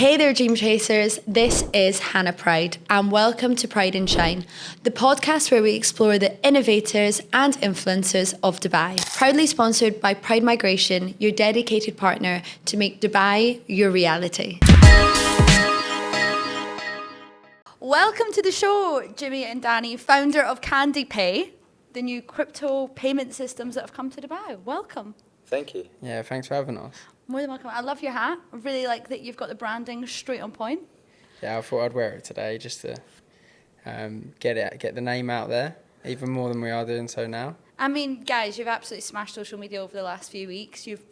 Hey there, Dream Chasers. This is Hannah Pryde, and welcome to Pryde Shine, the podcast where we explore the innovators and influencers of Dubai. Proudly sponsored by Pryde Migration, your dedicated partner to make Dubai your reality. Welcome to the show, Jimmy and Danny, founder of Candy Pay, the new crypto payment systems that have come to Dubai. Welcome. Thank you. Yeah, thanks for having us. More than welcome. I love your hat. I really like that you've got the branding straight on point. Yeah, I thought I'd wear it today just to get the name out there, even more than we are doing so now. I mean, guys, you've absolutely smashed social media over the last few weeks. You've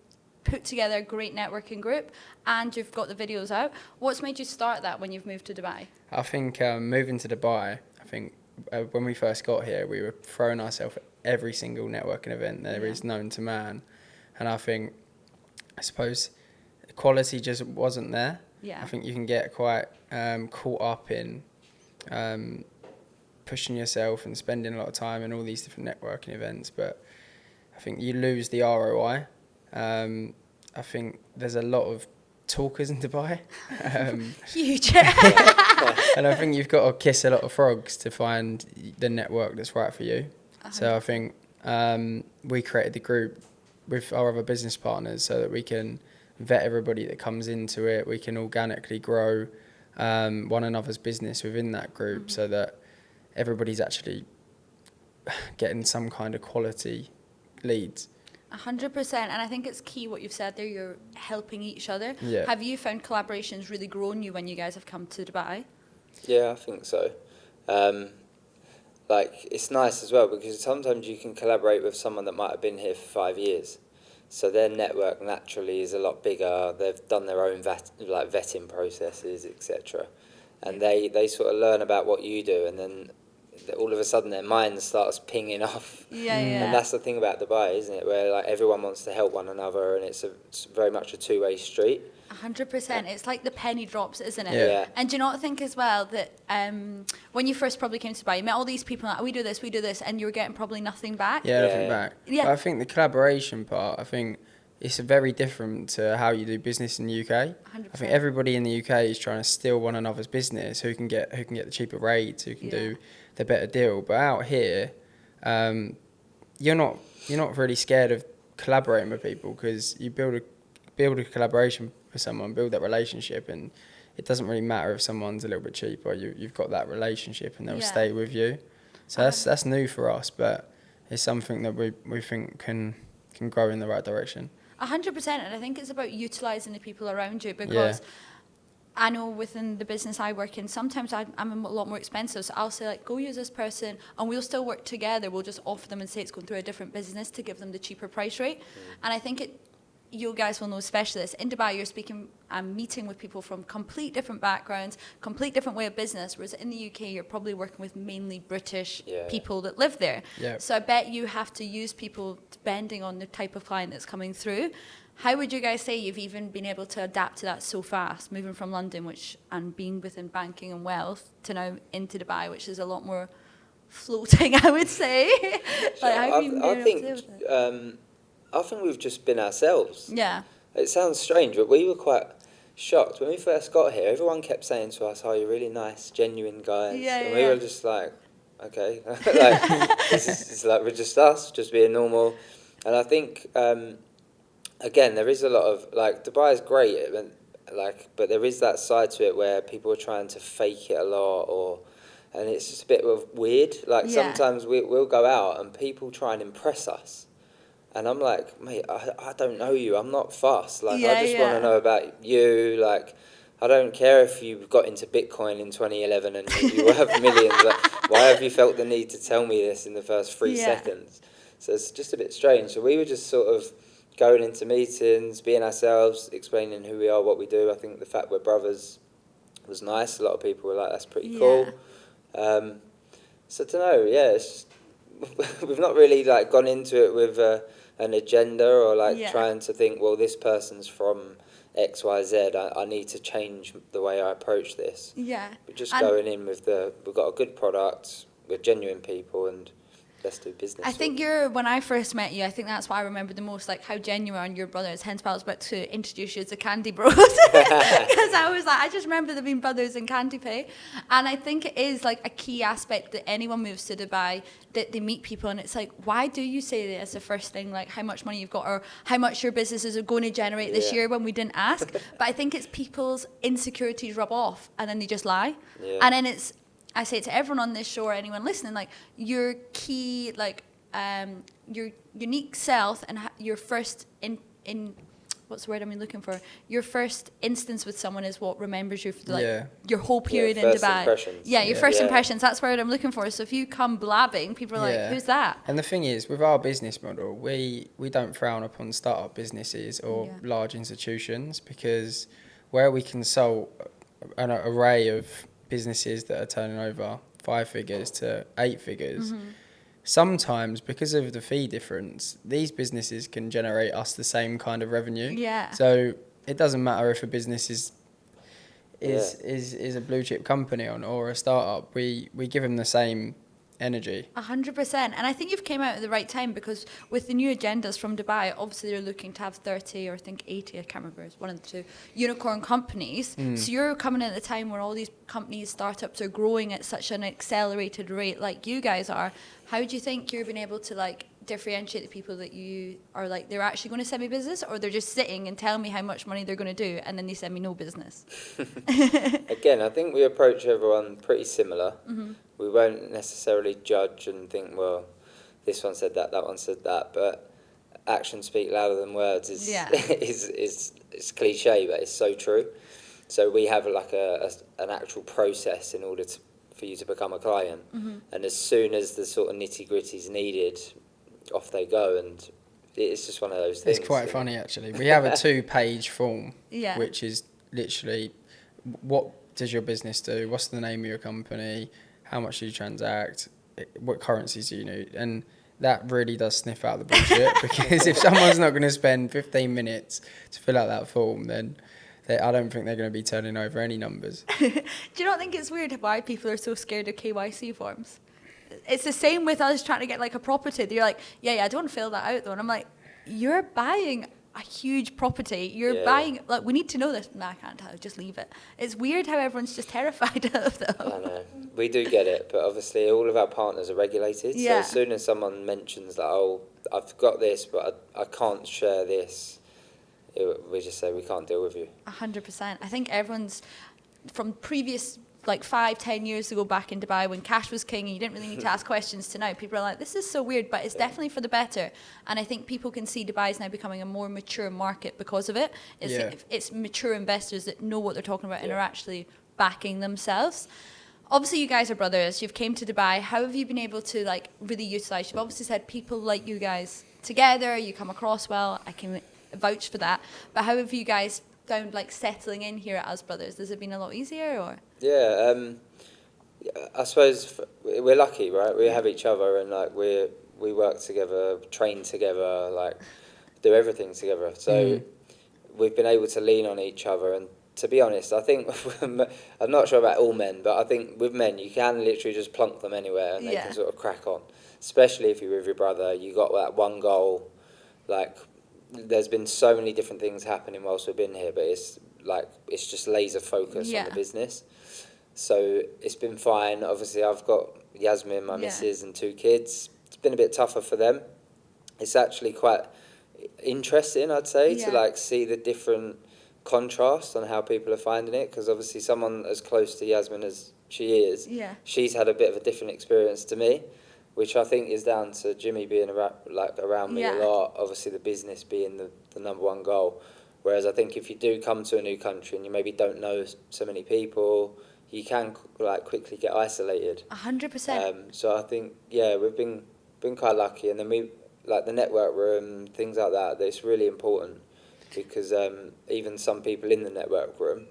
put together a great networking group and you've got the videos out. What's made you start that when you've moved to Dubai? I think moving to Dubai, when we first got here, we were throwing ourselves at every single networking event there is known to man. And I suppose the quality just wasn't there. Yeah. I think you can get quite caught up in pushing yourself and spending a lot of time in all these different networking events, but I think you lose the ROI. I think there's a lot of talkers in Dubai. Huge. And I think you've got to kiss a lot of frogs to find the network that's right for you. 100%. So I think we created the group with our other business partners so that we can vet everybody that comes into it. We can organically grow one another's business within that group so that everybody's actually getting some kind of quality leads. 100%. And I think it's key what you've said there. You're helping each other. Yeah. Have you found collaborations really grown you when you guys have come to Dubai? Yeah, I think so. It's nice as well because sometimes you can collaborate with someone that might have been here for 5 years. So their network naturally is a lot bigger. They've done their own vetting processes, etc. And they sort of learn about what you do, and then all of a sudden their mind starts pinging off. Yeah. And that's the thing about Dubai, isn't it? Where like everyone wants to help one another, and it's very much a two-way street. 100%. It's like the penny drops, isn't it? Yeah. And do you not think as well that when you first probably came to Dubai, you met all these people like, we do this, and you were getting probably nothing back? Yeah, nothing back. Yeah. But I think the collaboration part, it's very different to how you do business in the UK. 100%. I think everybody in the UK is trying to steal one another's business. Who can get the cheaper rates? Who can do the better deal? But out here, you're not really scared of collaborating with people because you build a collaboration with someone, build that relationship, and it doesn't really matter if someone's a little bit cheaper. You've got that relationship, and they'll stay with you. So that's new for us, but it's something that we think can grow in the right direction. 100%, and I think it's about utilising the people around you because I know within the business I work in, sometimes I'm a lot more expensive, so I'll say like, go use this person and we'll still work together. We'll just offer them and say it's going through a different business to give them the cheaper price rate. And I think you guys will know especially this. In Dubai, you're speaking and meeting with people from complete different backgrounds, complete different way of business, whereas in the UK, you're probably working with mainly British people that live there. Yeah. So I bet you have to use people depending on the type of client that's coming through. How would you guys say you've even been able to adapt to that so fast, moving from London, and being within banking and wealth, to now into Dubai, which is a lot more floating, I would say? I think we've just been ourselves. Yeah. It sounds strange, but we were quite shocked. When we first got here, everyone kept saying to us, oh, you're really nice, genuine guys. And we were just like, okay. It's like we're just us, just being normal. And I think, again, there is a lot of, Dubai is great, but there is that side to it where people are trying to fake it a lot, and it's just a bit of weird. Sometimes we'll go out and people try and impress us. And I'm like, mate, I don't know you. I'm not fast. I just want to know about you. I don't care if you got into Bitcoin in 2011 and you have millions. Why have you felt the need to tell me this in the first 3 seconds? So it's just a bit strange. So we were just sort of going into meetings, being ourselves, explaining who we are, what we do. I think the fact we're brothers was nice. A lot of people were like, that's pretty cool. So I don't know. It's just, we've not really gone into it with an agenda or trying to think, well, this person's from XYZ. I need to change the way I approach this. Yeah. We're just going in with we've got a good product, we're genuine people, and let's do business. I think when I first met you, I think that's what I remember the most, like how genuine your brothers. Hence why I was about to introduce you as the Candy Bros. Because I was like, I just remember them being brothers in Candy Pay. And I think it is like a key aspect that anyone moves to Dubai, that they meet people and it's like, why do you say that as the first thing, like how much money you've got or how much your businesses are going to generate this year when we didn't ask. But I think it's people's insecurities rub off and then they just lie. Yeah. And then I say it to everyone on this show or anyone listening, like your key, like your unique self and your first in what's the word I'm looking for? Your first instance with someone is what remembers you for like your whole period in Dubai. Impressions. Yeah, your first impressions. That's the word I'm looking for. So if you come blabbing, people are like, "Who's that?" And the thing is, with our business model, we don't frown upon startup businesses or large institutions because where we consult an array of businesses that are turning over 5 figures to 8 figures. Sometimes, because of the fee difference, these businesses can generate us the same kind of revenue. Yeah. So it doesn't matter if a business is a blue chip company or a startup. We give them the same energy. 100%. And I think you've came out at the right time because with the new agendas from Dubai, obviously they're looking to have 30 or I think 80, I can't remember, it's one of the two, unicorn companies. So you're coming in at the time where all these companies, startups are growing at such an accelerated rate like you guys are. How do you think you're being able to like differentiate the people that you are like, they're actually going to send me business or they're just sitting and telling me how much money they're going to do and then they send me no business? Again, I think we approach everyone pretty similar. We won't necessarily judge and think, well, this one said that one said that, but actions speak louder than words is is cliche, but it's so true. So we have like an actual process in order for you to become a client, and as soon as the sort of nitty gritty is needed, off they go, and it's just one of those things. It's quite funny actually. We have a 2-page form, which is literally what does your business do? What's the name of your company? How much do you transact? What currencies do you need? And that really does sniff out the bullshit because if someone's not going to spend 15 minutes to fill out that form, then I don't think they're going to be turning over any numbers. Do you not think it's weird why people are so scared of KYC forms? It's the same with us trying to get like a property. They're like, I don't fill that out though. And I'm like, you're buying a huge property. You're buying, like, we need to know this. No, I can't tell. Just leave it. It's weird how everyone's just terrified of them. I know. We do get it, but obviously all of our partners are regulated. So as soon as someone mentions that, oh, I've got this, but I can't share this, we just say we can't deal with you. 100%. I think everyone's from previous like 5-10 years ago back in Dubai when cash was king and you didn't really need to ask questions to now. People are like, this is so weird, but it's definitely for the better. And I think people can see Dubai is now becoming a more mature market because of it. It's mature investors that know what they're talking about and are actually backing themselves. Obviously, you guys are brothers. You've came to Dubai. How have you been able to like really utilize? You've obviously said people like you guys together. You come across well. I can vouch for that. But how have you guys found like settling in here as brothers? Has it been a lot easier or? Yeah, I suppose we're lucky, right? We have each other, and like we work together, train together, like do everything together. So we've been able to lean on each other. And to be honest, I think I'm not sure about all men, but I think with men you can literally just plunk them anywhere and they can sort of crack on. Especially if you're with your brother, you got that one goal. Like there's been so many different things happening whilst we've been here, but it's just laser focus on the business. So it's been fine. Obviously, I've got Yasmin, my missus, and 2 kids. It's been a bit tougher for them. It's actually quite interesting, I'd say, to like see the different contrast on how people are finding it. Because obviously, someone as close to Yasmin as she is, she's had a bit of a different experience to me, which I think is down to Jimmy being around me a lot. Obviously, the business being the number one goal. Whereas I think if you do come to a new country and you maybe don't know so many people, you can like quickly get isolated. 100%. So I think we've been quite lucky, and then we like the network room, things like that. It's really important because even some people in the network room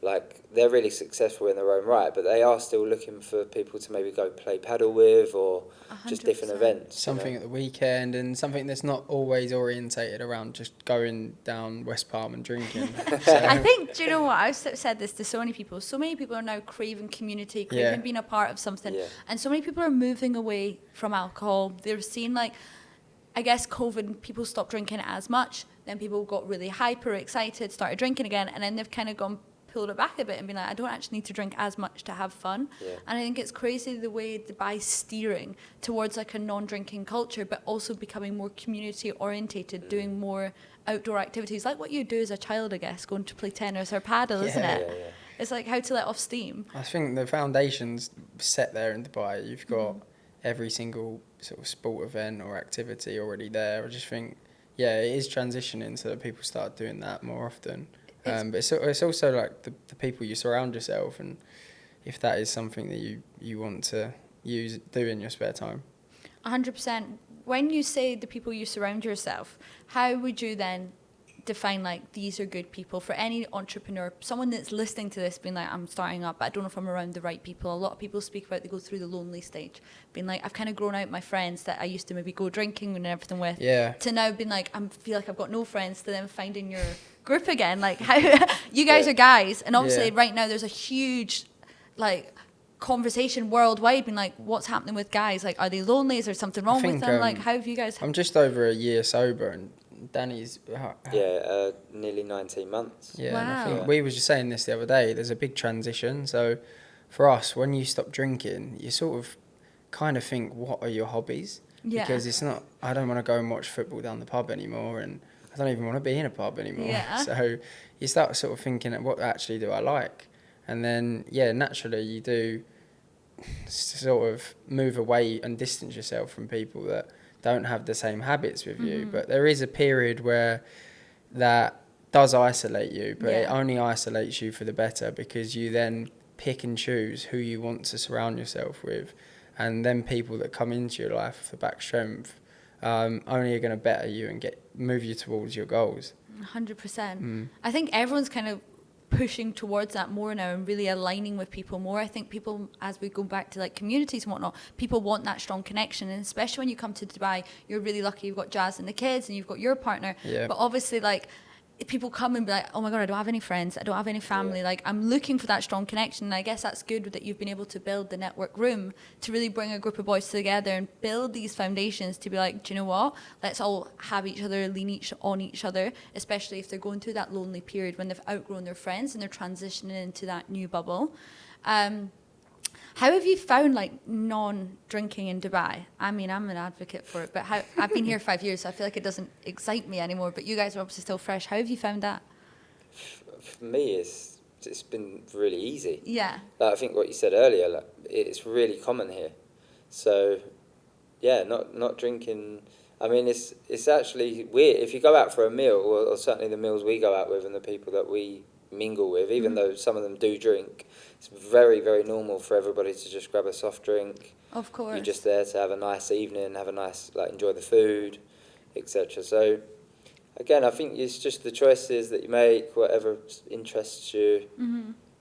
like they're really successful in their own right, but they are still looking for people to maybe go play paddle with, or just different 100%. events. Something at the weekend, and something that's not always orientated around just going down West Palm and drinking. I think, do you know what? I've said this to so many people. So many people are now craving community, craving being a part of something. Yeah. And so many people are moving away from alcohol. They're seeing, like, I guess COVID, people stopped drinking as much. Then people got really hyper excited, started drinking again. And then they've kind of pulled it back a bit and been like, I don't actually need to drink as much to have fun. Yeah. And I think it's crazy the way Dubai's steering towards like a non-drinking culture, but also becoming more community orientated, doing more outdoor activities, like what you do as a child, I guess, going to play tennis or paddle, isn't it? Yeah. It's like how to let off steam. I think the foundation's set there in Dubai. You've got every single sort of sport event or activity already there. I just think, it is transitioning so that people start doing that more often. But it's also like the people you surround yourself, and if that is something that you want to do in your spare time. 100%. When you say the people you surround yourself, how would you then define like these are good people for any entrepreneur, someone that's listening to this being like, I'm starting up, but I don't know if I'm around the right people. A lot of people speak about they go through the lonely stage, being like, I've kind of grown out my friends that I used to maybe go drinking and everything with, to now being like, I feel like I've got no friends, to then finding your group again. Like how you guys are guys, and obviously right now there's a huge like conversation worldwide being like, what's happening with guys? Like, are they lonely? Is there something wrong with them? Like, how have you guys? I'm just over a year sober, and Danny's nearly 19 months. Yeah, wow. And I think we were just saying this the other day. There's a big transition. So for us, when you stop drinking, you sort of kind of think, what are your hobbies? Yeah. Because it's not, I don't want to go and watch football down the pub anymore, and I don't even want to be in a pub anymore. Yeah. So you start sort of thinking, what actually do I like? And then, naturally you do sort of move away and distance yourself from people that don't have the same habits with you. But there is a period where that does isolate you, but it only isolates you for the better, because you then pick and choose who you want to surround yourself with. And then people that come into your life for back strength only are going to better you and move you towards your goals. 100%. I think everyone's kind of pushing towards that more now and really aligning with people more. I think people, as we go back to like communities and whatnot, people want that strong connection, and especially when you come to Dubai, you're really lucky. You've got Jazz and the kids, and you've got your partner. But obviously, like, people come and be like, oh my god, I don't have any friends, I don't have any family, like I'm looking for that strong connection. And I guess that's good that you've been able to build the network room to really bring a group of boys together and build these foundations to be like, do you know what, let's all have each other, lean on each other, especially if they're going through that lonely period when they've outgrown their friends and they're transitioning into that new bubble. How have you found like non-drinking in Dubai? I mean, I'm an advocate for it, but I've been here 5 years, so I feel like it doesn't excite me anymore. But you guys are obviously still fresh. How have you found that? For me, it's been really easy. Yeah. Like, I think what you said earlier, like, it's really common here. So, not drinking. I mean, it's actually weird if you go out for a meal, or certainly the meals we go out with and the people that we mingle with, even though some of them do drink, it's very, very normal for everybody to just grab a soft drink. Of course. You're just there to have a nice evening, have a nice, like, enjoy the food, etc. So again, I think it's just the choices that you make, whatever interests you.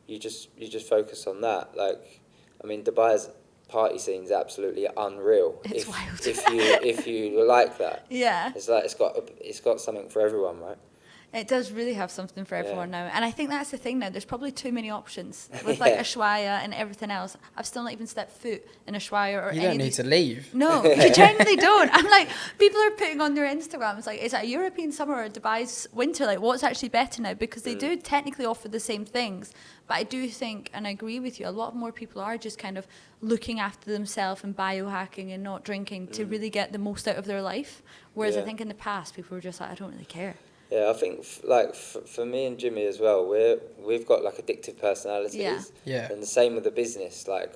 You just focus on that. Like, I mean, Dubai's party scene's absolutely unreal. It's wild. if you like that. Yeah. It's like it's got something for everyone, right? It does really have something for everyone now. And I think that's the thing now. There's probably too many options with like Ushuaia and everything else. I've still not even stepped foot in Ushuaia or You any don't need to leave. No, you genuinely don't. I'm like, people are putting on their Instagrams, like, is it a European summer or Dubai's winter? Like, what's actually better now? Because they do technically offer the same things. But I do think, and I agree with you, a lot more people are just kind of looking after themselves and biohacking and not drinking to really get the most out of their life. Whereas I think in the past, people were just like, I don't really care. Yeah, I think for me and Jimmy as well, we've got like addictive personalities. Yeah. And the same with the business. Like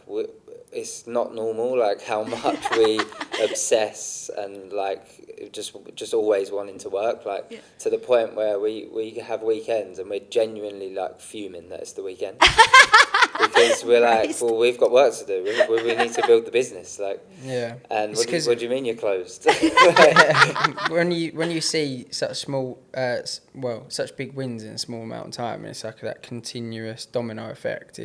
it's not normal, like how much we obsess and like just always wanting to work, like to the point where we have weekends and we're genuinely like fuming that it's the weekend. Because we're like, well, we've got work to do. We need to build the business, like. Yeah. And what do you mean you're closed? when you see such such big wins in a small amount of time, it's like that continuous domino effect.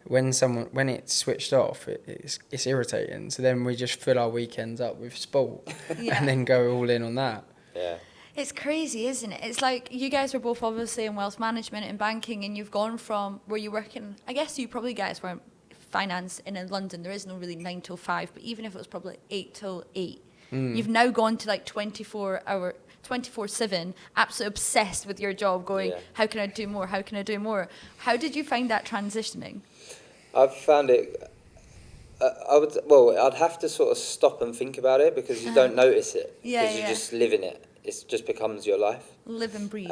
When it's switched off, it's irritating. So then we just fill our weekends up with sport, and then go all in on that. Yeah. It's crazy, isn't it? It's like you guys were both obviously in wealth management and banking, and you've gone from where you work in, I guess you probably guys were in finance in London. There is no really 9 till 5, but even if it was probably 8 till 8, you've now gone to like 24/7, absolutely obsessed with your job, going, how can I do more? How can I do more? How did you find that transitioning? I've found it, I'd have to sort of stop and think about it because you don't notice it. Because you just live in it. It just becomes your life. Live and breathe.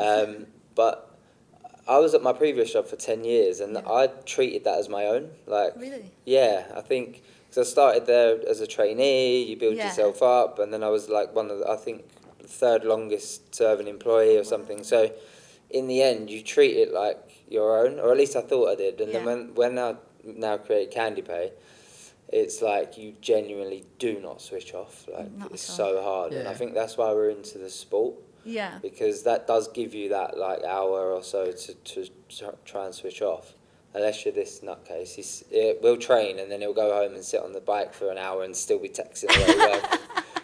But I was at my previous job for 10 years and I treated that as my own. Like, really? Yeah, I think, because I started there as a trainee, you build yourself up, and then I was like one of the, I think, the third longest serving employee or something. So in the end, you treat it like your own, or at least I thought I did. And then when I now create Candy Pay, it's like you genuinely do not switch off. Like it's so hard, and I think that's why we're into the sport. Yeah. Because that does give you that like hour or so to try and switch off. Unless you're this nutcase, we'll train and then he'll go home and sit on the bike for an hour and still be texting away work.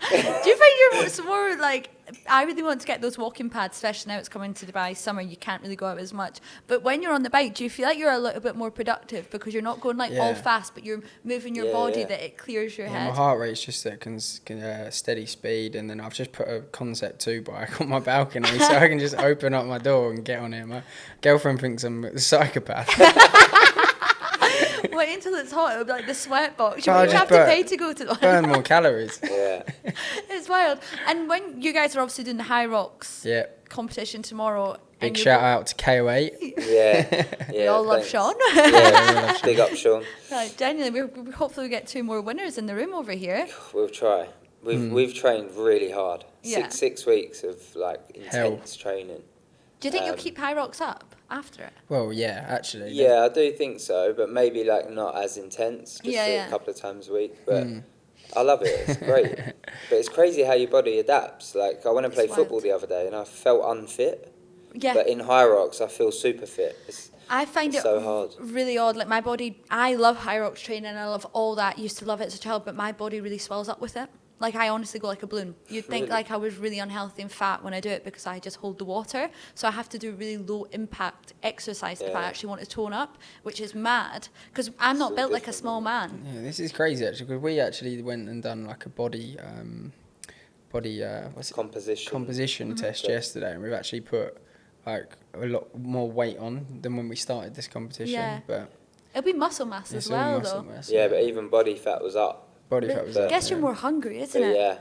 Do you find you're more like, I really want to get those walking pads, especially now it's coming to Dubai summer, you can't really go out as much. But when you're on the bike, do you feel like you're a little bit more productive because you're not going like all fast, but you're moving your body that it clears your head? My heart rate's just at steady speed, and then I've just put a Concept 2 bike on my balcony so I can just open up my door and get on it. My girlfriend thinks I'm a psychopath. Wait until it's hot, it'll be like the sweat box. You have to pay to go to the burn more calories. Yeah. It's wild. And when you guys are obviously doing the High Rocks competition tomorrow. Big shout out to KO8. Yeah. We all love Sean. Yeah, big up Sean. Right, genuinely, we hopefully get 2 more winners in the room over here. We'll try. We've trained really hard. 6 weeks of like intense training. Do you think you'll keep High Rocks up after it? Well, yeah, actually. Yeah, I do think so, but maybe like not as intense, just a couple of times a week. But I love it, it's great. But it's crazy how your body adapts. Like, I went and played football the other day and I felt unfit. Yeah. But in High Rocks, I feel super fit. I find it so hard. Really odd. Like, my body, I love High Rocks training, I love all that. Used to love it as a child, but my body really swells up with it. Like, I honestly go like a balloon. You'd think like I was really unhealthy and fat when I do it because I just hold the water. So I have to do really low impact exercise if I actually want to tone up, which is mad because I'm not built like a small man. Yeah, this is crazy actually, because we actually went and done like a body composition test yesterday, and we've actually put like a lot more weight on than when we started this competition. Yeah. But it'll be muscle mass as well, though. Yeah, but even body fat was up. Body fat was I up. guess you're more hungry, isn't it? Yeah.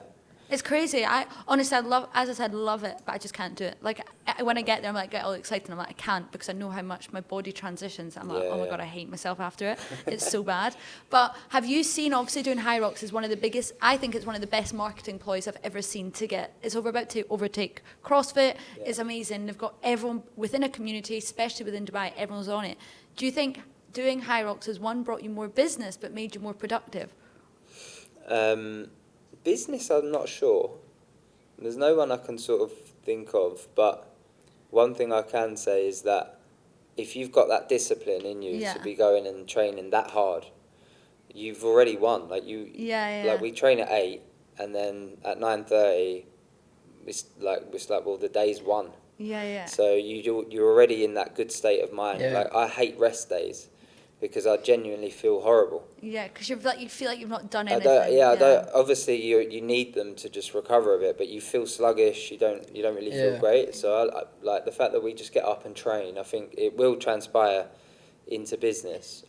It's crazy. I honestly, love it, but I just can't do it. Like, when I get there, I'm like, get all excited. I'm like, I can't, because I know how much my body transitions. I'm like, oh my God, I hate myself after it. It's so bad. But have you seen, obviously doing High Rocks is one of the biggest, I think it's one of the best marketing ploys I've ever seen to get. It's about to overtake CrossFit. Yeah. It's amazing. They've got everyone within a community, especially within Dubai, everyone's on it. Do you think doing High Rocks has, one, brought you more business, but made you more productive? Business, I'm not sure. There's no one I can sort of think of, but one thing I can say is that if you've got that discipline in you to be going and training that hard, you've already won. Like like we train at 8, and then at 9:30, it's like well, the day's won. Yeah. So you're already in that good state of mind. Yeah. Like, I hate rest days, because I genuinely feel horrible. Yeah, because you feel like you've not done anything. I don't. Obviously, you need them to just recover a bit, but you feel sluggish. You don't really feel great. So I like the fact that we just get up and train. I think it will transpire into business.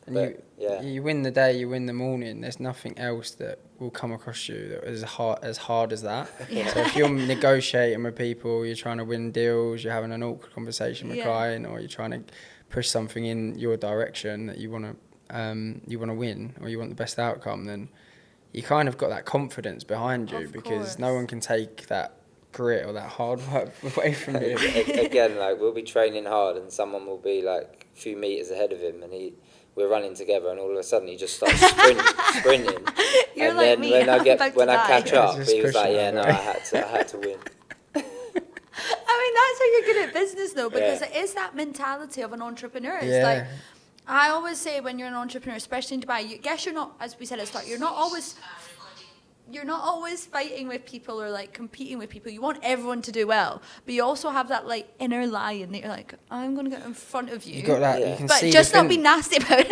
You win the day, you win the morning. There's nothing else that will come across you that is as hard as that. Yeah. So if you're negotiating with people, you're trying to win deals, you're having an awkward conversation with a client, or you're trying to push something in your direction that you want to you want to win or you want the best outcome, then you kind of got that confidence behind you, because no one can take that grit or that hard work away from you. Again, like, we'll be training hard and someone will be like a few meters ahead of him, and we're running together, and all of a sudden he just starts sprinting. You're and like then me, when I catch up, Just he was like, pushing yeah, it no, away. I had to win. I mean, that's how you're good at business, though, because Yeah. it is that mentality of an entrepreneur. It's Yeah. like, I always say when you're an entrepreneur, especially in Dubai, you're not, as we said at the start, you're not always fighting with people or like competing with people. You want everyone to do well, but you also have that like inner lion that you're like, I'm going to get in front of you. You got that. Yeah. You can But see just the not be nasty about it. A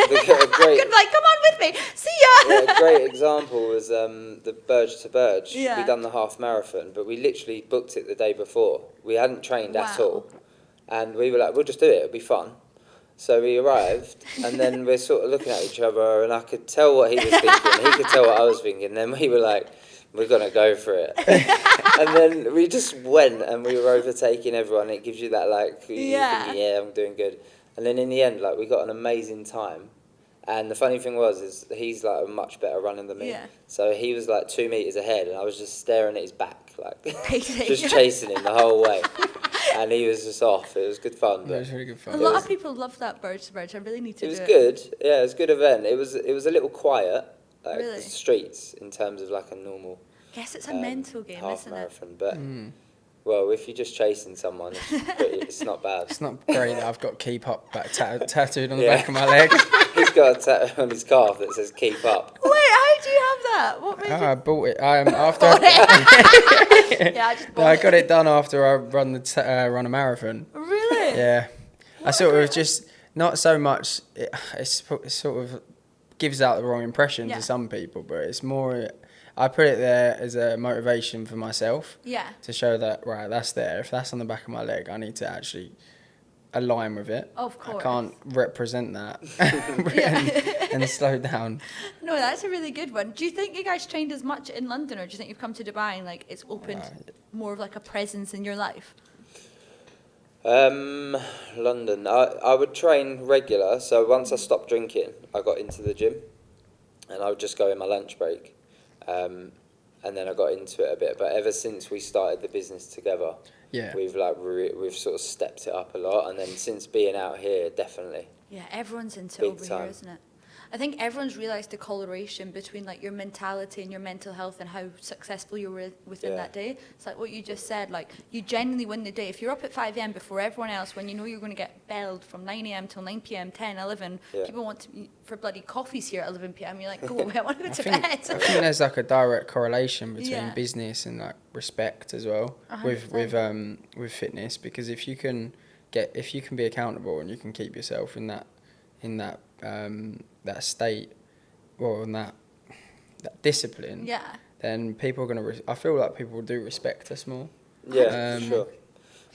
great- Could be like, come on with me. See ya. Yeah, a great example was the Burj to Burj. Yeah. We done the half marathon, but we literally booked it the day before. We hadn't trained at Wow. all, and we were like, we'll just do it. It'll be fun. So we arrived, and then we're sort of looking at each other, and I could tell what he was thinking. He could tell what I was thinking. And then we were like, we're gonna go for it. And then we just went, and we were overtaking everyone. It gives you that like, Yeah. thinking, yeah, I'm doing good. And then in the end, like, we got an amazing time. And the funny thing is he's like a much better runner than me. Yeah. So he was like 2 meters ahead, and I was just staring at his back, like Pacing. just chasing him the whole way. And he was just off. It was good fun. It But was really good A fun. lot of people love that Bird to Bird. I really need to it do was it. good. Yeah, it was a good event. It was a little quiet, like Really? the streets in terms of like a normal Guess it's a mental game, half isn't it? marathon. But well, if you're just chasing someone, it's not bad. It's not great that I've got "keep up" tattooed on the Yeah. back of my leg. He's got a tattoo on his calf that says "Keep Up." Wait, how do you have that? What made I you? bought it after. Yeah, I just No, bought I it. got it done after I run a marathon. Really? Yeah, I What sort a of great- just not so much. It sort of gives out the wrong impression Yeah. to some people, but it's more. I put it there as a motivation for myself Yeah. to show that right, that's there. If that's on the back of my leg, I need to actually align with it. Of course. I can't represent that Yeah. and slow down. No, that's a really good one. Do you think you guys trained as much in London, or do you think you've come to Dubai and like it's opened more of like a presence in your life? London. I would train regular. So once I stopped drinking, I got into the gym, and I would just go in my lunch break, and then I got into it a bit. But ever since we started the business together, Yeah. we've like we've sort of stepped it up a lot. And then since being out here, definitely. Yeah, everyone's into Big it over time. here, isn't it? I think everyone's realised the correlation between like your mentality and your mental health and how successful you were within Yeah. that day. It's like what you just said, like you genuinely win the day. If you're up at 5 a.m. before everyone else, when you know you're going to get belled from 9 a.m. till 9 p.m, 10, 11, Yeah. people want to for bloody coffees here at 11 p.m. You're like, go away, I want to go to I bed. think there's like a direct correlation between Yeah. business and like respect as well 100%. with fitness, because if you can be accountable and you can keep yourself in that that state or in that discipline, Yeah. then people are gonna. I feel like people do respect us more. Yeah, for sure.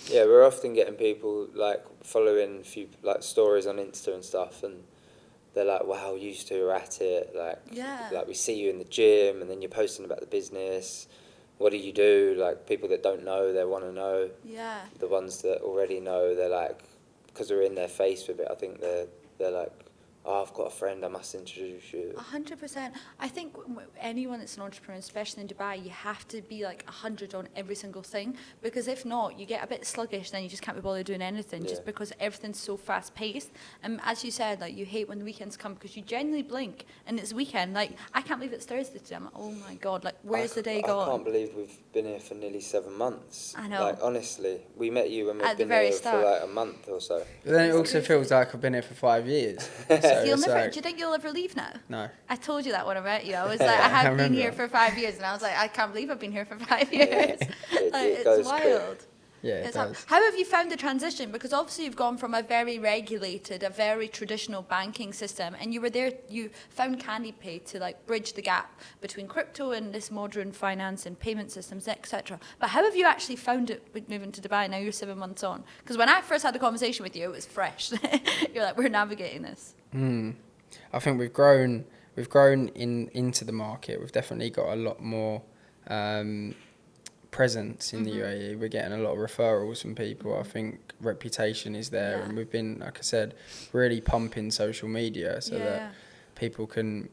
Yeah, we're often getting people like following a few like stories on Insta and stuff, and they're like, "Wow, you two are at it!" Yeah. Like we see you in the gym, and then you're posting about the business. What do you do? Like people that don't know, they want to know. Yeah. The ones that already know, they're like, because we're in their face with it. I think they're like, "Oh, I've got a friend. I must introduce you." 100%. I think anyone that's an entrepreneur, especially in Dubai, you have to be like 100 on every single thing, because if not, you get a bit sluggish, then you just can't be bothered doing anything, just Yeah. because everything's so fast paced. And as you said, like you hate when the weekends come because you genuinely blink and it's weekend. Like I can't believe it's Thursday today. I'm like, oh my god, like where's the day I gone? can't believe we've been here for nearly 7 months. I know. Like honestly, we met you when we've At the been very here start. for like a month or so. But then it It's also crazy. feels like I've been here for 5 years. So You'll it's never, like, do you think you'll ever leave now? no. I told you that when I met you. I was like, I have been remember here that. for 5 years, and I was like, I can't believe I've been here for 5 years. It Like, goes it's quick. wild. Yeah, it It's hard. does. How have you found the transition? Because obviously you've gone from a very regulated, a very traditional banking system, and you were there, you found Candy Pay to like bridge the gap between crypto and this modern finance and payment systems, etc. But how have you actually found it with moving to Dubai? Now you're 7 months on. Because when I first had the conversation with you, it was fresh. You're like, we're navigating this. I think we've grown into the market. We've definitely got a lot more presence in the UAE. We're getting a lot of referrals from people. I think reputation is there, Yeah. and we've been, like I said, really pumping social media so Yeah. that people can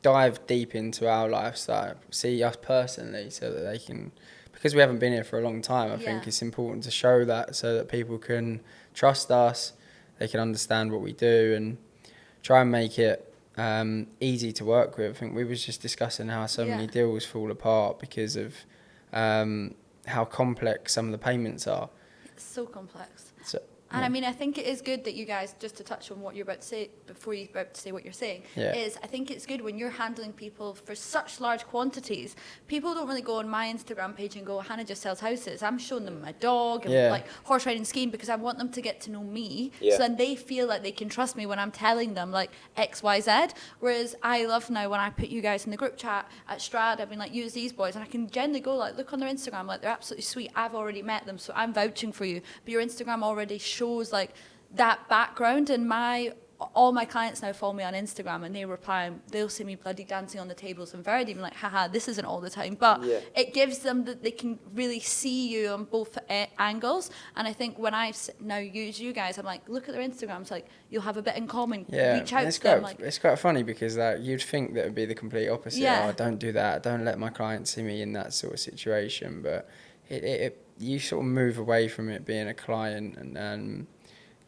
dive deep into our lifestyle, see us personally, so that they can, because we haven't been here for a long time, I think it's important to show that so that people can trust us, they can understand what we do, and try and make it easy to work with. I think we was just discussing how so many deals fall apart because of how complex some of the payments are. It's so complex. So, and I mean, I think it is good that you guys, just to touch on what you're about to say, before you're about to say what you're saying, is I think it's good when you're handling people for such large quantities. People don't really go on my Instagram page and go, Hannah just sells houses. I'm showing them my dog and like horse riding, skiing, because I want them to get to know me. So then they feel like they can trust me when I'm telling them like X, Y, Z. Whereas I love now when I put you guys in the group chat at Strad, I've been like, use these boys, and I can generally go like, look on their Instagram, like they're absolutely sweet. I've already met them, so I'm vouching for you. But your Instagram already shows like that background, and all my clients now follow me on Instagram, and they reply, they'll see me bloody dancing on the tables and very even like, haha, this isn't all the time, but it gives them that they can really see you on both angles. And I think when I now use you guys, I'm like, look at their Instagrams, like you'll have a bit in common, reach out to them. It's quite funny because you'd think that would be the complete opposite. Oh, don't do that, don't let my clients see me in that sort of situation, but you sort of move away from it being a client and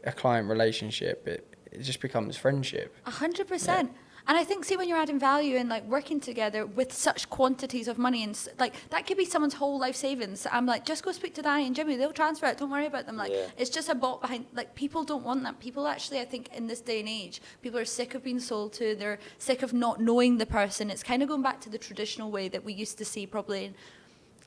a client relationship. It just becomes friendship. 100%. And I think, see, when you're adding value and like working together with such quantities of money, and like that could be someone's whole life savings. I'm like, just go speak to Danny and Jimmy, they'll transfer it, don't worry about them. Like it's just a bot behind. Like people don't want that. People actually, I think in this day and age, people are sick of being sold to, they're sick of not knowing the person. It's kind of going back to the traditional way that we used to see probably in,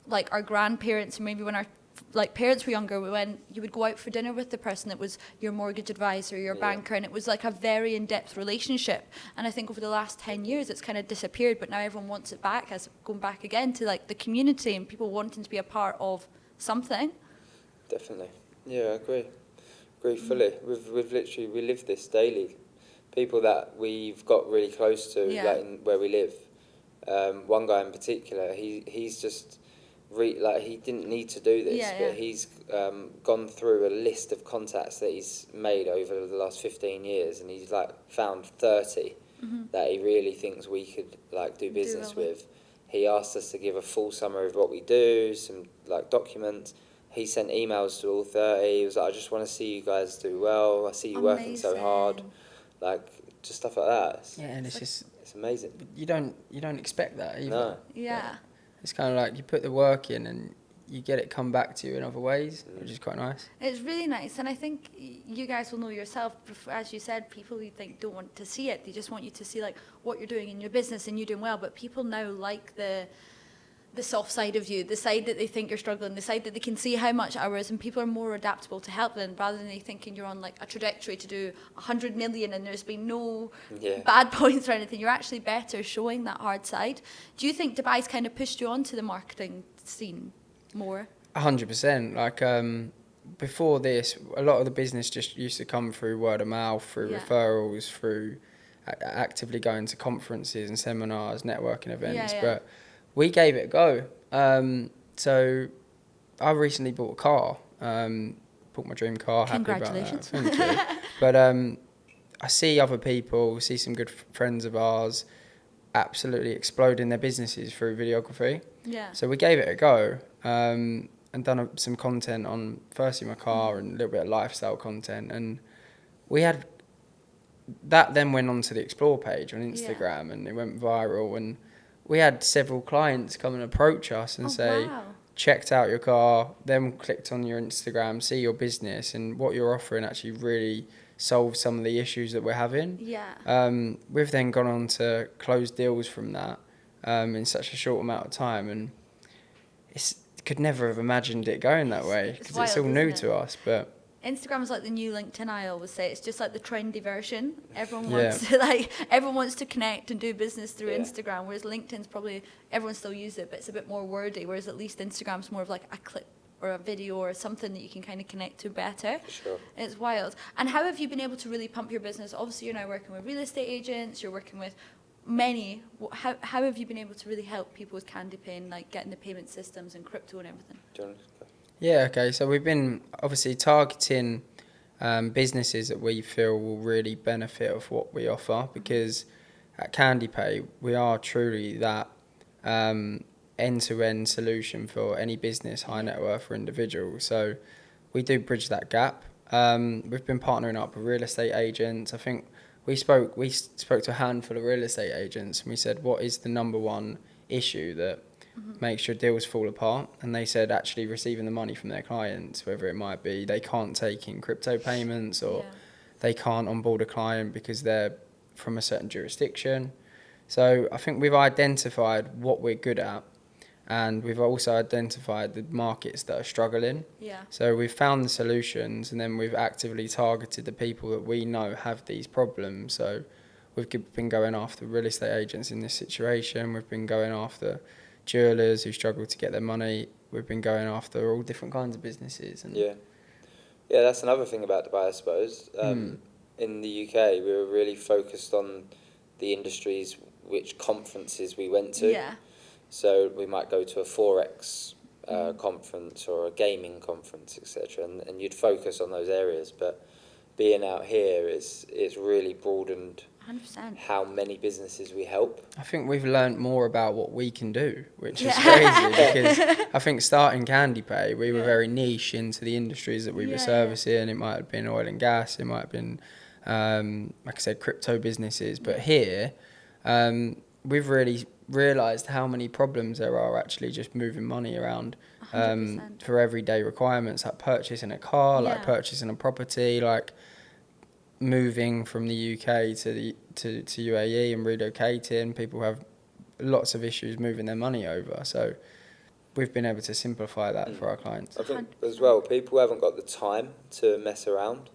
like our grandparents, maybe when our like parents were younger, when you would go out for dinner with the person that was your mortgage advisor, your banker, and it was like a very in-depth relationship. And I think over the last 10 years it's kind of disappeared, but now everyone wants it back, as going back again to like the community and people wanting to be a part of something. Definitely. I agree fully. We've literally, we live this daily. People that we've got really close to, like where we live. One guy in particular, he's just he didn't need to do this, but he's gone through a list of contacts that he's made over the last 15 years, and he's like found 30 that he really thinks we could like do business with. He asked us to give a full summary of what we do, some like documents. He sent emails to all 30. He was like, I just want to see you guys do well. I see you working so hard, like just stuff like that. And it's amazing. You don't expect that either. No. It's kind of like you put the work in and you get it come back to you in other ways, which is quite nice. It's really nice, and I think you guys will know yourself, as you said, people you think don't want to see it. They just want you to see like what you're doing in your business and you're doing well, but people now like the soft side of you, the side that they think you're struggling, the side that they can see how much hours, and people are more adaptable to help them rather than they thinking you're on like a trajectory to do 100 million and there's been no bad points or anything. You're actually better showing that hard side. Do you think Dubai's kind of pushed you onto the marketing scene more? 100%. Like before this, a lot of the business just used to come through word of mouth, through referrals, through actively going to conferences and seminars, networking events, but we gave it a go. So I recently bought a car, bought my dream car. Congratulations. Happy about that. Thank you. But I see other people, see some good friends of ours absolutely exploding their businesses through videography. So we gave it a go and done some content on firstly my car and a little bit of lifestyle content. And we had that then went on to the Explore page on Instagram and it went viral, and we had several clients come and approach us and say, checked out your car, then clicked on your Instagram, see your business, and what you're offering actually really solves some of the issues that we're having. We've then gone on to close deals from that in such a short amount of time, and could never have imagined it going that way because it's all new to us. But Instagram is like the new LinkedIn. I always say it's just like the trendy version. Everyone wants to connect and do business through Instagram, whereas LinkedIn's probably everyone still uses it, but it's a bit more wordy. Whereas at least Instagram's more of like a clip or a video or something that you can kind of connect to better. Sure. It's wild. And how have you been able to really pump your business? Obviously, you're now working with real estate agents. You're working with many. How have you been able to really help people with Candy Payne, like getting the payment systems and crypto and everything? Do you want to go? Yeah, okay. So we've been obviously targeting businesses that we feel will really benefit of what we offer, because at CandyPay, we are truly that end-to-end solution for any business, high net worth or individual. So we do bridge that gap. We've been partnering up with real estate agents. I think we spoke to a handful of real estate agents, and we said, what is the number one issue that makes your deals fall apart? And they said actually receiving the money from their clients, whether it might be they can't take in crypto payments, or they can't onboard a client because they're from a certain jurisdiction. So I think we've identified what we're good at, and we've also identified the markets that are struggling. Yeah. So we've found the solutions, and then we've actively targeted the people that we know have these problems. So we've been going after real estate agents in this situation. We've been going after jewelers who struggle to get their money. We've been going after all different kinds of businesses. And yeah, that's another thing about Dubai, I suppose. In the UK, we were really focused on the industries, which conferences we went to. Yeah. So we might go to a Forex conference or a gaming conference, etc., and you'd focus on those areas. But being out here, it's really broadened 100%. how many businesses we help. I think we've learnt more about what we can do, which is crazy, because I think starting CandyPay, we were very niche into the industries that we were servicing. It might have been oil and gas, it might have been, like I said, crypto businesses. But here, we've really realised how many problems there are actually just moving money around for everyday requirements, like purchasing a car, like purchasing a property, like moving from the UK to UAE and relocating. People have lots of issues moving their money over. So we've been able to simplify that for our clients. I think as well, people haven't got the time to mess around.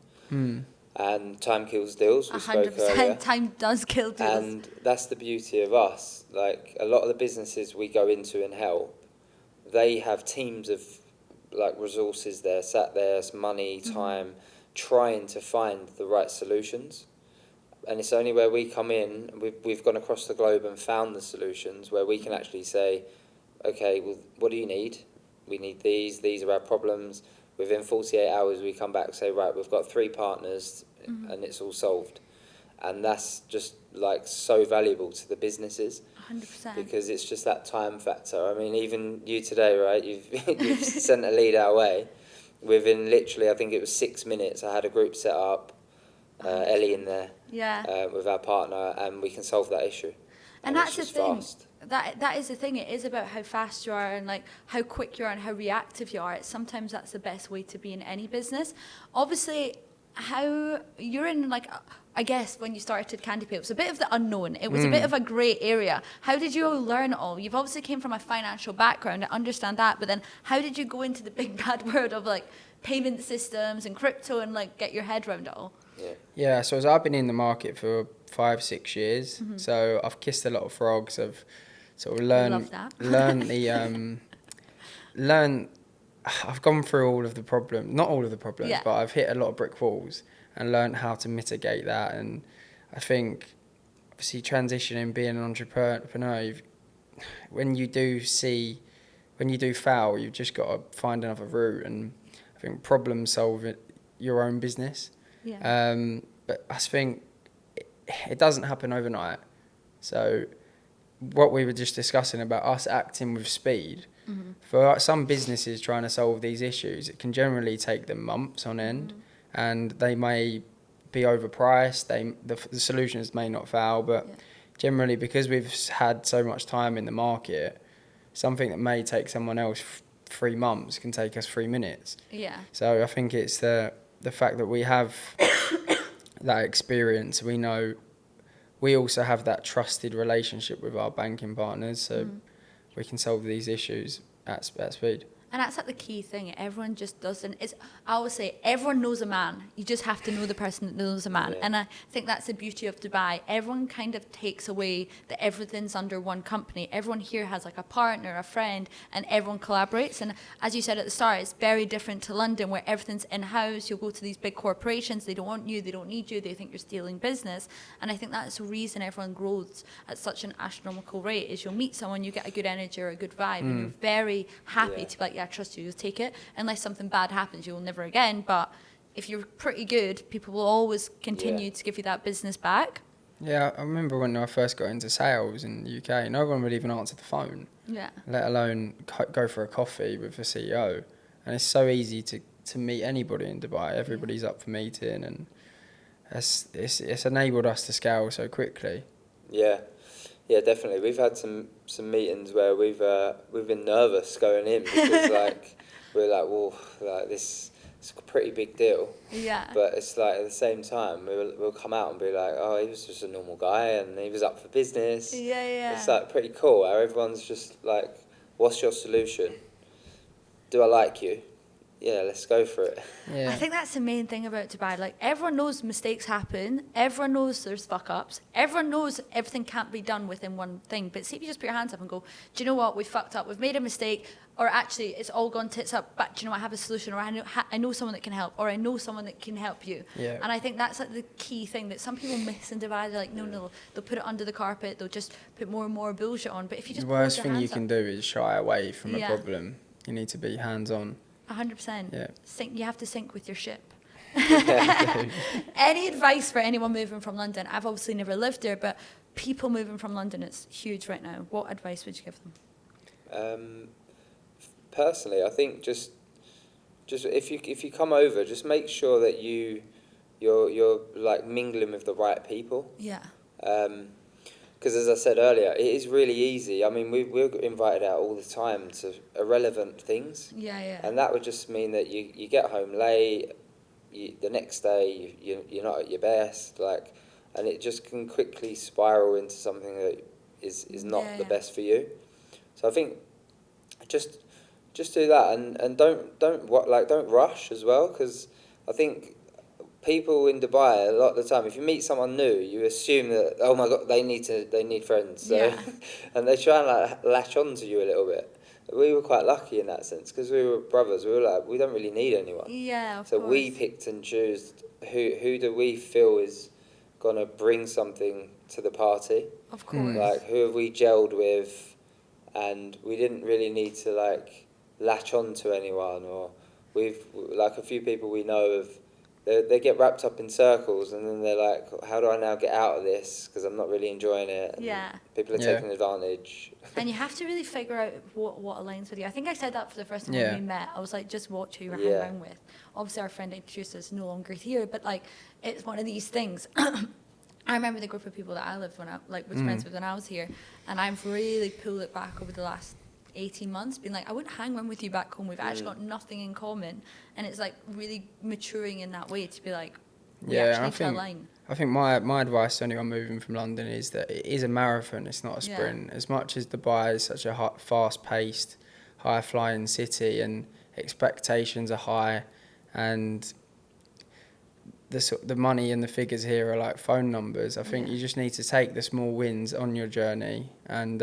And time kills deals. We spoke earlier. 100%. Time does kill deals. And that's the beauty of us. Like, a lot of the businesses we go into and help, they have teams of like resources there, sat there, money, time, trying to find the right solutions. And it's only where we come in, we've gone across the globe and found the solutions, where we can actually say, okay, well, what do you need? We need these are our problems. Within 48 hours, we come back and say, right, we've got 3 partners and it's all solved. And that's just like so valuable to the businesses. 100%. Because it's just that time factor. I mean, even you today, right, you've sent a lead our way. Within literally, I think it was 6 minutes, I had a group set up, Ellie in there, with our partner, and we can solve that issue. And that's the thing. Fast. That is the thing. It is about how fast you are and like how quick you are and how reactive you are. Sometimes that's the best way to be in any business. Obviously, how you're in, like, I guess when you started CandyPay, it was a bit of the unknown. It was a bit of a grey area. How did you learn it all? You've obviously came from a financial background. I understand that, but then how did you go into the big bad world of like payment systems and crypto and like get your head around it all? Yeah, so as I've been in the market for 5-6 years, so I've kissed a lot of frogs. I've sort of I've gone through all of the problems, not all of the problems, but I've hit a lot of brick walls and learned how to mitigate that. And I think, obviously, transitioning, being an entrepreneur, when you do fail, you've just got to find another route. And I think problem solve your own business. But I think it doesn't happen overnight. So what we were just discussing about us acting with speed, for some businesses trying to solve these issues, it can generally take them months on end, and they may be overpriced. The solutions may not fail, but generally, because we've had so much time in the market, something that may take someone else 3 months can take us 3 minutes. So I think it's the fact that we have that experience. We know we also have that trusted relationship with our banking partners, so we can solve these issues at speed. And that's like the key thing. Everyone just doesn't. I always say everyone knows a man. You just have to know the person that knows a man. And I think that's the beauty of Dubai. Everyone kind of takes away that everything's under one company. Everyone here has like a partner, a friend, and everyone collaborates. And as you said at the start, it's very different to London, where everything's in-house. You'll go to these big corporations. They don't want you. They don't need you. They think you're stealing business. And I think that's the reason everyone grows at such an astronomical rate. Is you'll meet someone, you get a good energy or a good vibe, and you're very happy to be like, I trust you, you'll take it. Unless something bad happens, you'll never again. But if you're pretty good, people will always continue to give you that business back. Yeah, I remember when I first got into sales in the UK, no one would even answer the phone. Yeah. Let alone go for a coffee with the CEO. And it's so easy to meet anybody in Dubai. Everybody's up for meeting, and it's enabled us to scale so quickly. Yeah, definitely. We've had some meetings where we've been nervous going in because like we're like, well, like this is a pretty big deal. Yeah. But it's like at the same time we'll come out and be like, oh, he was just a normal guy and he was up for business. Yeah. It's like pretty cool how everyone's just like, what's your solution? Do I like you? Yeah, let's go for it. I think that's the main thing about Dubai. Like, everyone knows mistakes happen. Everyone knows there's fuck-ups. Everyone knows everything can't be done within one thing. But see if you just put your hands up and go, do you know what? We fucked up. We've made a mistake. Or actually, it's all gone tits up. But do you know what? I have a solution. Or I know someone that can help. Or I know someone that can help you. Yeah. And I think that's like the key thing that some people miss in Dubai. They're like, no. They'll put it under the carpet. They'll just put more and more bullshit on. But if you just the worst thing you can do is shy away from a problem. You need to be hands-on. 100%. Yeah. You have to sync with your ship. Any advice for anyone moving from London? I've obviously never lived there, but people moving from London, it's huge right now. What advice would you give them? Personally, I think just if you come over, just make sure that you're like mingling with the right people. Yeah. Because as I said earlier, it is really easy. I mean, we're invited out all the time to irrelevant things. Yeah. And that would just mean that you get home late, the next day you're not at your best, like, and it just can quickly spiral into something that is not the best for you. So I think just do that and don't rush as well, because I think people in Dubai, a lot of the time, if you meet someone new, you assume that, oh my God, they need friends. So, and they try and like latch on to you a little bit. We were quite lucky in that sense because we were brothers. We were like, we don't really need anyone. Yeah, of so course. We picked and chose who do we feel is gonna bring something to the party. Of course. Like, who have we gelled with, and we didn't really need to like latch on to anyone. Or we've like a few people we know of. They get wrapped up in circles, and then they're like, how do I now get out of this? Because I'm not really enjoying it. And people are taking advantage. And you have to really figure out what aligns with you. I think I said that for the first time when we met. I was like, just watch who you're hanging around with. Obviously, our friend introduced us, no longer here, but like, it's one of these things. I remember the group of people that I lived was friends with when I was here, and I've really pulled it back over the last 18 months, being like, I wouldn't hang around with you back home. We've actually got nothing in common, and it's like really maturing in that way to be like, we actually need to align. I think my advice to anyone moving from London is that it is a marathon. It's not a sprint. As much as Dubai is such a fast-paced, high-flying city, and expectations are high, and the money and the figures here are like phone numbers. I think you just need to take the small wins on your journey and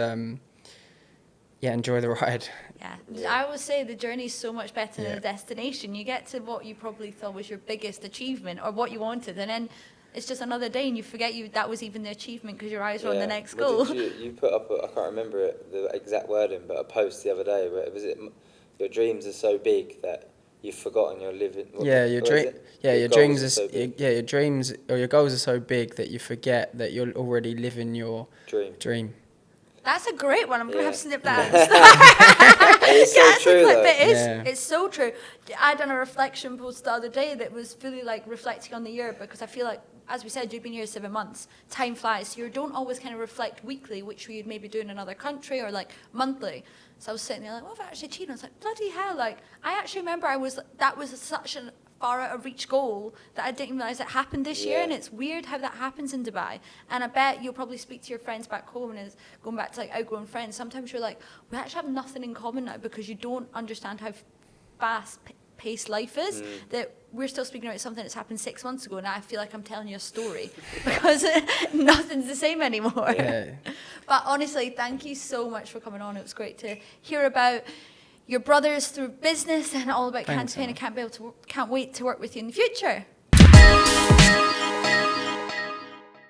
enjoy the ride. Yeah, I would say the journey is so much better than the destination. You get to what you probably thought was your biggest achievement or what you wanted, and then it's just another day and you forget that was even the achievement because your eyes were on the next goal. You put up, I can't remember the exact wording, but a post the other day where your dreams are so big that you've forgotten you're living. Your dreams or your goals are so big that you forget that you're already living your dream. That's a great one. I'm going to have to snip that. It's so true, though. It's so true. I done a reflection post the other day that was fully like reflecting on the year, because I feel like, as we said, you've been here 7 months. Time flies. So you don't always kind of reflect weekly, which we'd maybe do in another country, or like monthly. So I was sitting there like, what have I actually achieved? I was like, bloody hell. Like, I actually remember that was such a far out of reach goal that I didn't realise it happened this year, and it's weird how that happens in Dubai. And I bet you'll probably speak to your friends back home, and is going back to like outgrown friends. Sometimes you're like, we actually have nothing in common now because you don't understand how fast-paced life is. That we're still speaking about something that's happened 6 months ago, and I feel like I'm telling you a story because nothing's the same anymore. But honestly, thank you so much for coming on. It was great to hear about your brothers through business and all about Canteen. I can't wait to work with you in the future.